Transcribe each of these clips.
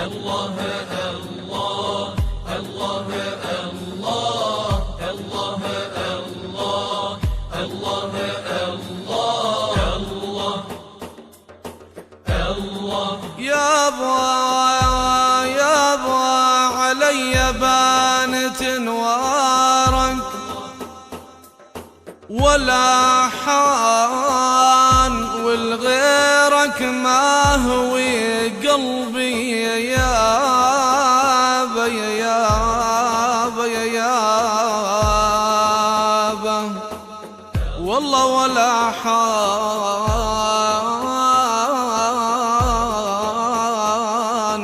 الله الله الله الله الله الله الله الله يابا علي بانت نوارك ولا حان والغيرك ما هوي قلبي يابا يابا والله ولا حان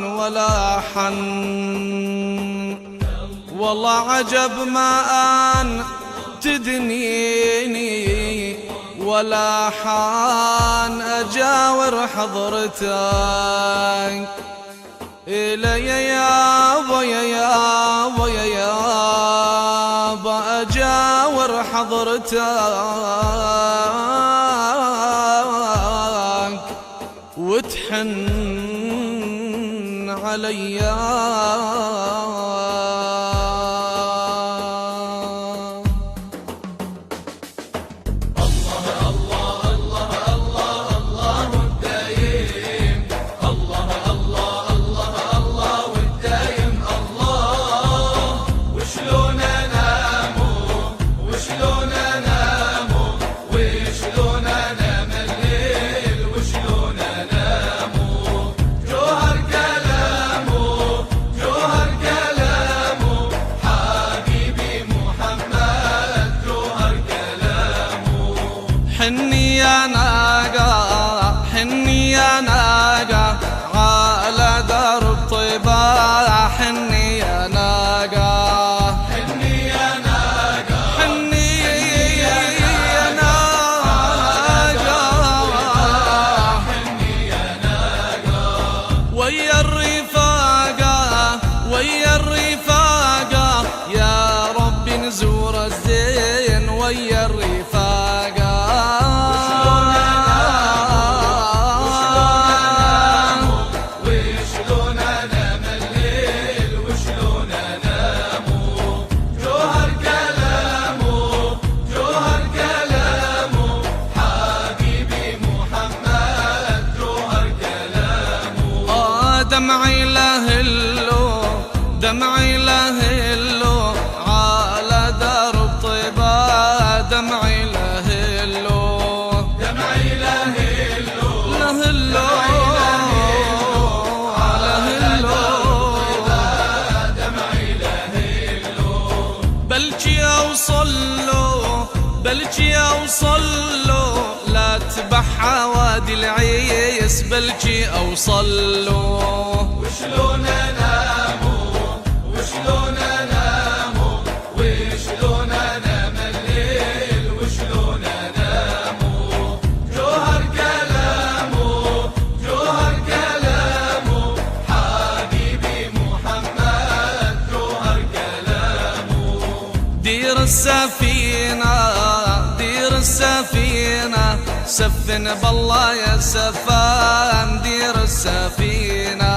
ولا حن والله عجب ما أن تدنيني ولا حان أجاور حضرتك إلي يابا يابا أجاور حضرتك وتحن عليّ حني يا ناقة حني يا ناقة على درب طيبة حني يا ناقة حني يا ناقة حني يا ناقة حني يا ناقة ويا الرفاقة يا رب نزور الزين ويا الرفاقة دمعي لهلو دمعي لهلو على درب طيبة دمعي لهلو دمعي لهلو لهلو دمعي لهلو بلجي اوصل له لا تبحى وادي العيس بلجي اوصل له وشلون اناموا وشلون اناموا وشلون انام الليل وشلون اناموا جوهر كلامه حبيبي محمد جوهر كلامه دير السفينة سفن بالله يا سفان دير السفينة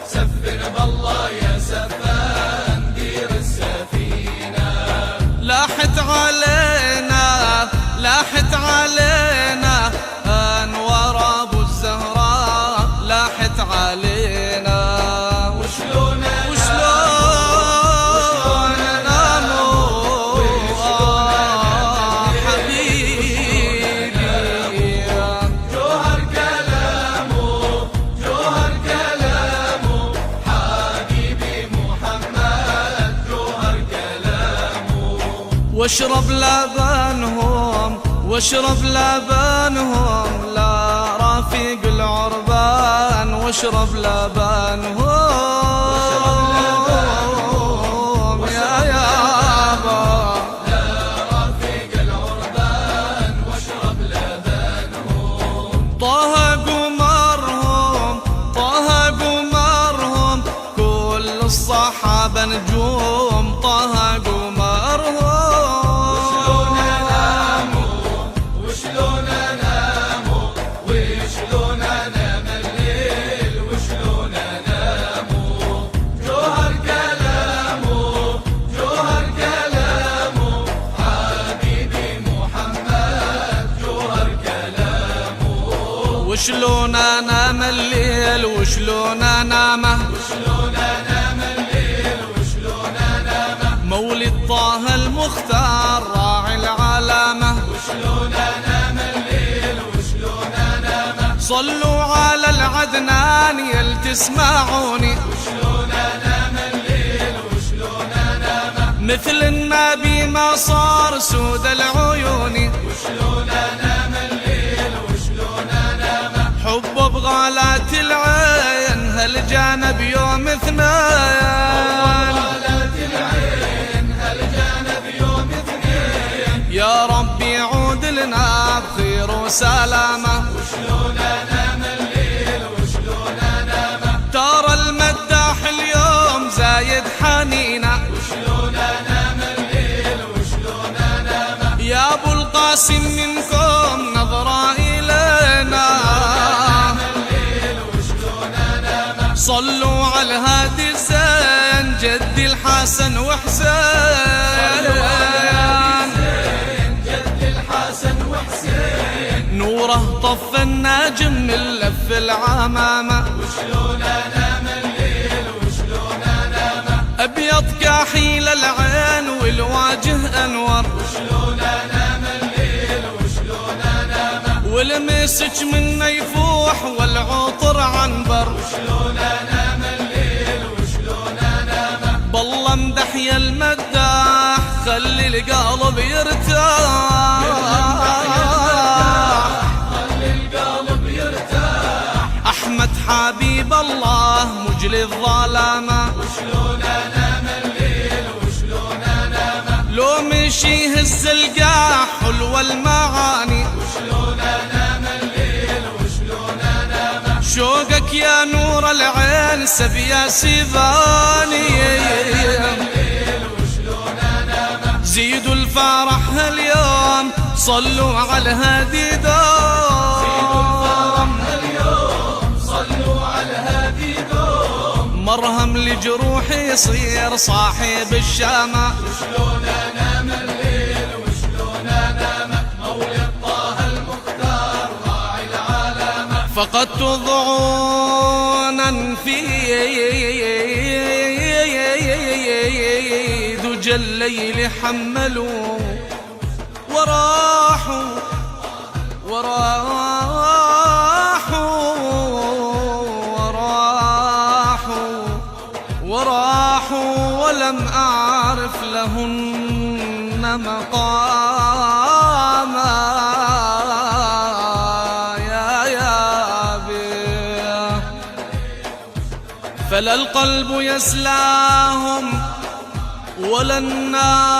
سفن بالله يا سفان دير السفينة لاحت علينا أنوار أبو الزهراء لاحت علينا وشلون واشرب لبنهم لا رفيق العربان واشرب لبنهم يا يابا لا رفيق العربان واشرب لبنهم طه قمرهم كل الصحابة نجوم طه قمرهم وشلون اناموا وشلون انام الليل وشلون انامه مولد طه المختار راعي العلامة صلوا على العدنان يل تسمعوني مثل النبي ما صار سود العيون حب بغالات العين هالجانب يوم اثنين يا رب يعود لنا بخير وسلامة ترى المداح اليوم زايد حنينة يا ابو القاسم منكم نظرة إلينا صلوا على الهادي الزين جدي الحسن وحسين نوره طف الناجم من لف العمامة أبيض كحيل العين والواجه أنور والمسج منه يفوح والعطر عنبر بالله مدحي المداح خلي القلب يرتاح أحمد حبيب الله مجلي الظلامة لو مشي يهز القاح حلوة المعاني شوقك يا نور العين سبيا سيباني زيدوا الفرح اليوم صلوا على الهادي دوم مرهم لجروحي يصير صاحب الشامة وشلون انام الليل وشلون انام مولد طه المختار راعي العلامة فقدت ضعونا في دجى الليل حملوا وراحوا ولم أعرف لهن مقاما يا بيه فلا القلب يسلاهم ولا النار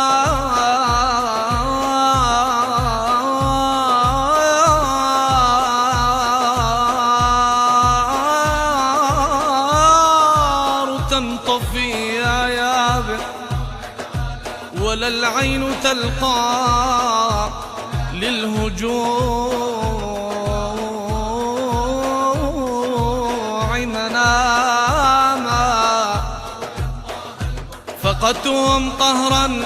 تنطفي يا بيه ولا العين تلقى للهجوع مناما فقدتهم قهرا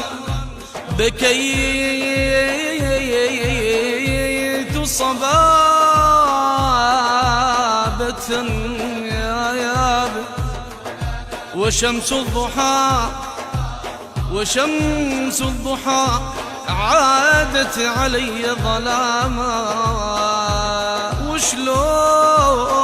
بكيت صبابة يا بي وشمس الضحى عادت علي ظلاما وشلون